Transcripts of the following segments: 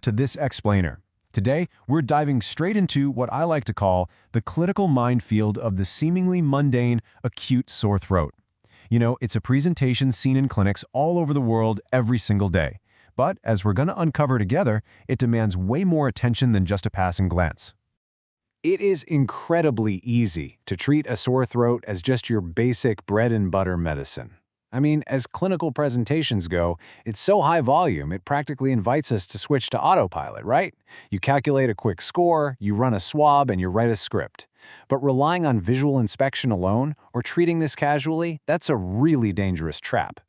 To this explainer. Today, we're diving straight into what I like to call the clinical minefield of the seemingly mundane, acute sore throat. It's a presentation seen in clinics all over the world every single day. But as we're going to uncover together, it demands way more attention than just a passing glance. It is incredibly easy to treat a sore throat as just your basic bread and butter medicine. As clinical presentations go, it's so high volume it practically invites us to switch to autopilot, right? You calculate a quick score, you run a swab, and you write a script. But relying on visual inspection alone, or treating this casually, that's a really dangerous trap.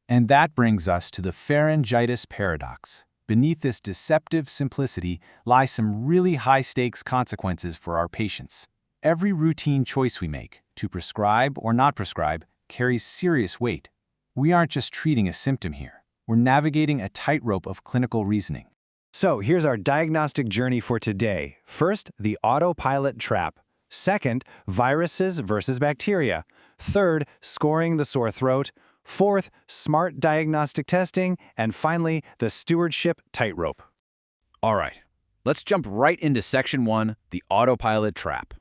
And that brings us to the pharyngitis paradox. Beneath this deceptive simplicity lie some really high-stakes consequences for our patients. Every routine choice we make, to prescribe or not prescribe, carries serious weight. We aren't just treating a symptom here. We're navigating a tightrope of clinical reasoning. So here's our diagnostic journey for today. First, the autopilot trap. Second, viruses versus bacteria. Third, scoring the sore throat. Fourth, smart diagnostic testing. And finally, the stewardship tightrope. All right, let's jump right into Section 1, the autopilot trap.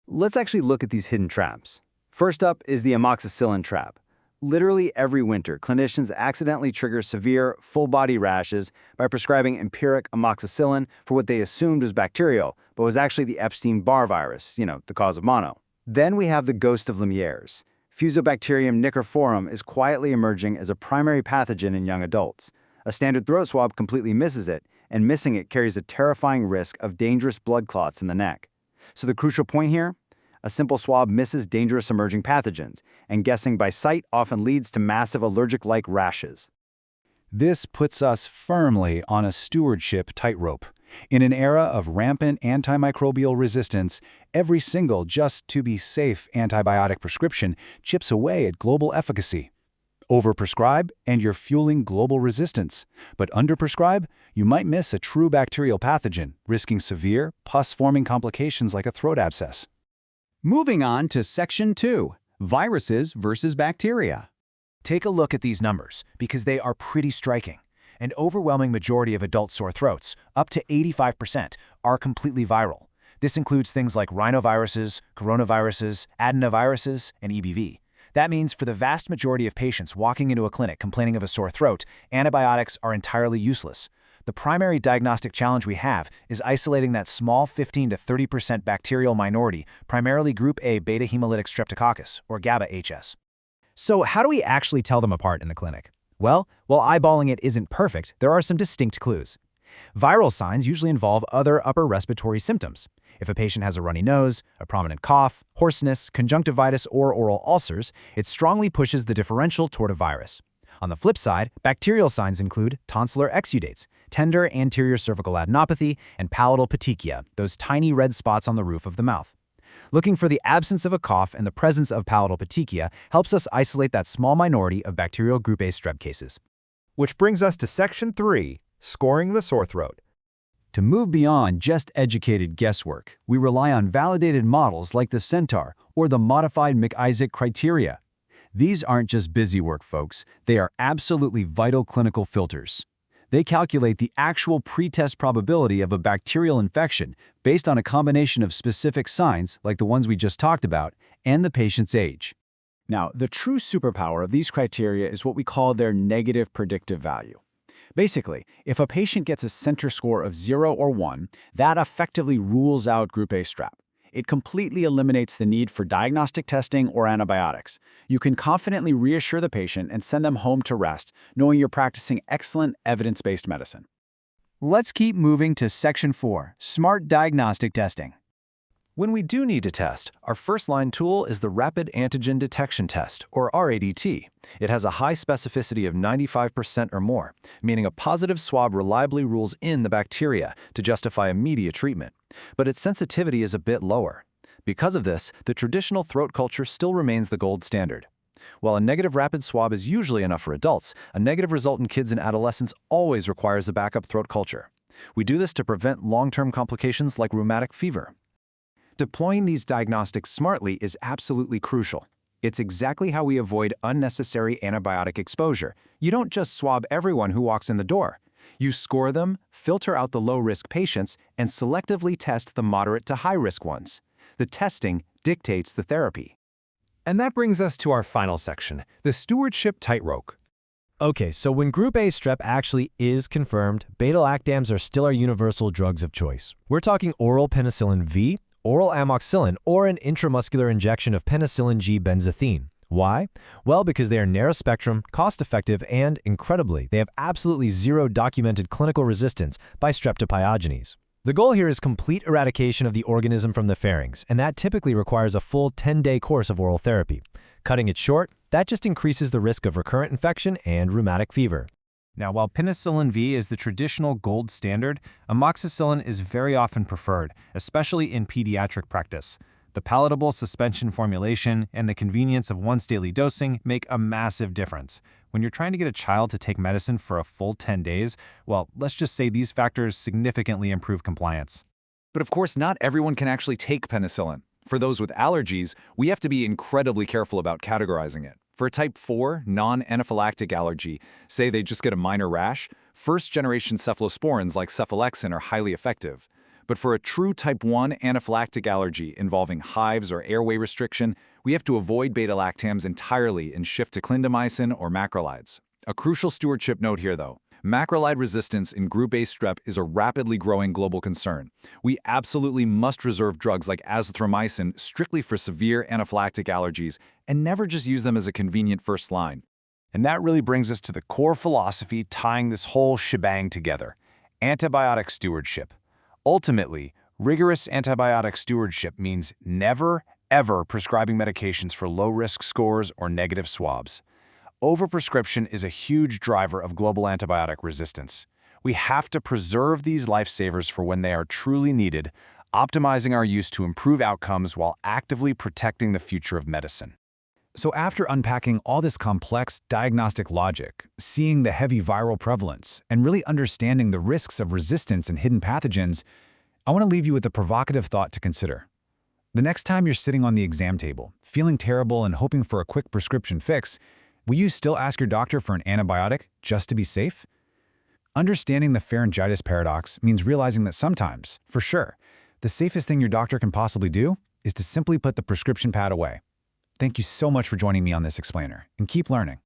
Let's actually look at these hidden traps. First up is the amoxicillin trap. Literally every winter, clinicians accidentally trigger severe, full-body rashes by prescribing empiric amoxicillin for what they assumed was bacterial, but was actually the Epstein-Barr virus, the cause of mono. Then we have the ghost of Lemierre's. Fusobacterium nicriforum is quietly emerging as a primary pathogen in young adults. A standard throat swab completely misses it, and missing it carries a terrifying risk of dangerous blood clots in the neck. So the crucial point here? A simple swab misses dangerous emerging pathogens, and guessing by sight often leads to massive allergic-like rashes. This puts us firmly on a stewardship tightrope. In an era of rampant antimicrobial resistance, every single just-to-be-safe antibiotic prescription chips away at global efficacy. Overprescribe, and you're fueling global resistance. But underprescribe, you might miss a true bacterial pathogen, risking severe, pus-forming complications like a throat abscess. Moving on to Section 2, viruses versus bacteria. Take a look at these numbers, because they are pretty striking. An overwhelming majority of adult sore throats, up to 85%, are completely viral. This includes things like rhinoviruses, coronaviruses, adenoviruses, and EBV. That means for the vast majority of patients walking into a clinic complaining of a sore throat, antibiotics are entirely useless. The primary diagnostic challenge we have is isolating that small 15 to 30% bacterial minority, primarily group A beta hemolytic streptococcus, or GABA-HS. So how do we actually tell them apart in the clinic? Well, while eyeballing it isn't perfect, there are some distinct clues. Viral signs usually involve other upper respiratory symptoms. If a patient has a runny nose, a prominent cough, hoarseness, conjunctivitis, or oral ulcers, it strongly pushes the differential toward a virus. On the flip side, bacterial signs include tonsillar exudates, tender anterior cervical adenopathy, and palatal petechia, those tiny red spots on the roof of the mouth. Looking for the absence of a cough and the presence of palatal petechia helps us isolate that small minority of bacterial group A strep cases. Which brings us to Section 3, scoring the sore throat. To move beyond just educated guesswork, we rely on validated models like the Centaur or the modified McIsaac criteria. These aren't just busy work, folks. They are absolutely vital clinical filters. They calculate the actual pretest probability of a bacterial infection based on a combination of specific signs, like the ones we just talked about, and the patient's age. Now, the true superpower of these criteria is what we call their negative predictive value. Basically, if a patient gets a center score of 0 or 1, that effectively rules out group A strep. It completely eliminates the need for diagnostic testing or antibiotics. You can confidently reassure the patient and send them home to rest, knowing you're practicing excellent evidence-based medicine. Let's keep moving to Section 4, smart diagnostic testing. When we do need to test, our first-line tool is the Rapid Antigen Detection Test, or RADT. It has a high specificity of 95% or more, meaning a positive swab reliably rules in the bacteria to justify immediate treatment. But its sensitivity is a bit lower. Because of this, the traditional throat culture still remains the gold standard. While a negative rapid swab is usually enough for adults, a negative result in kids and adolescents always requires a backup throat culture. We do this to prevent long-term complications like rheumatic fever. Deploying these diagnostics smartly is absolutely crucial. It's exactly how we avoid unnecessary antibiotic exposure. You don't just swab everyone who walks in the door. You score them, filter out the low-risk patients, and selectively test the moderate to high-risk ones. The testing dictates the therapy. And that brings us to our final section, the stewardship tightrope. Okay, so when Group A strep actually is confirmed, beta-lactams are still our universal drugs of choice. We're talking oral penicillin V, oral amoxicillin, or an intramuscular injection of penicillin G benzathine. Why? Well, because they are narrow-spectrum, cost-effective, and, incredibly, they have absolutely zero documented clinical resistance by streptopyogenes. The goal here is complete eradication of the organism from the pharynx, and that typically requires a full 10-day course of oral therapy. Cutting it short, that just increases the risk of recurrent infection and rheumatic fever. Now, while penicillin V is the traditional gold standard, amoxicillin is very often preferred, especially in pediatric practice. The palatable suspension formulation and the convenience of once-daily dosing make a massive difference. When you're trying to get a child to take medicine for a full 10 days, well, let's just say these factors significantly improve compliance. But of course, not everyone can actually take penicillin. For those with allergies, we have to be incredibly careful about categorizing it. For a type 4 non-anaphylactic allergy, say they just get a minor rash, first-generation cephalosporins like cephalexin are highly effective. But for a true type 1 anaphylactic allergy involving hives or airway restriction, we have to avoid beta-lactams entirely and shift to clindamycin or macrolides. A crucial stewardship note here, though. Macrolide resistance in Group A strep is a rapidly growing global concern. We absolutely must reserve drugs like azithromycin strictly for severe anaphylactic allergies and never just use them as a convenient first line. And that really brings us to the core philosophy tying this whole shebang together: antibiotic stewardship. Ultimately, rigorous antibiotic stewardship means never, ever prescribing medications for low-risk scores or negative swabs. Overprescription is a huge driver of global antibiotic resistance. We have to preserve these lifesavers for when they are truly needed, optimizing our use to improve outcomes while actively protecting the future of medicine. So after unpacking all this complex diagnostic logic, seeing the heavy viral prevalence, and really understanding the risks of resistance and hidden pathogens, I want to leave you with a provocative thought to consider. The next time you're sitting on the exam table, feeling terrible and hoping for a quick prescription fix, will you still ask your doctor for an antibiotic just to be safe? Understanding the pharyngitis paradox means realizing that sometimes, for sure, the safest thing your doctor can possibly do is to simply put the prescription pad away. Thank you so much for joining me on this explainer, and keep learning.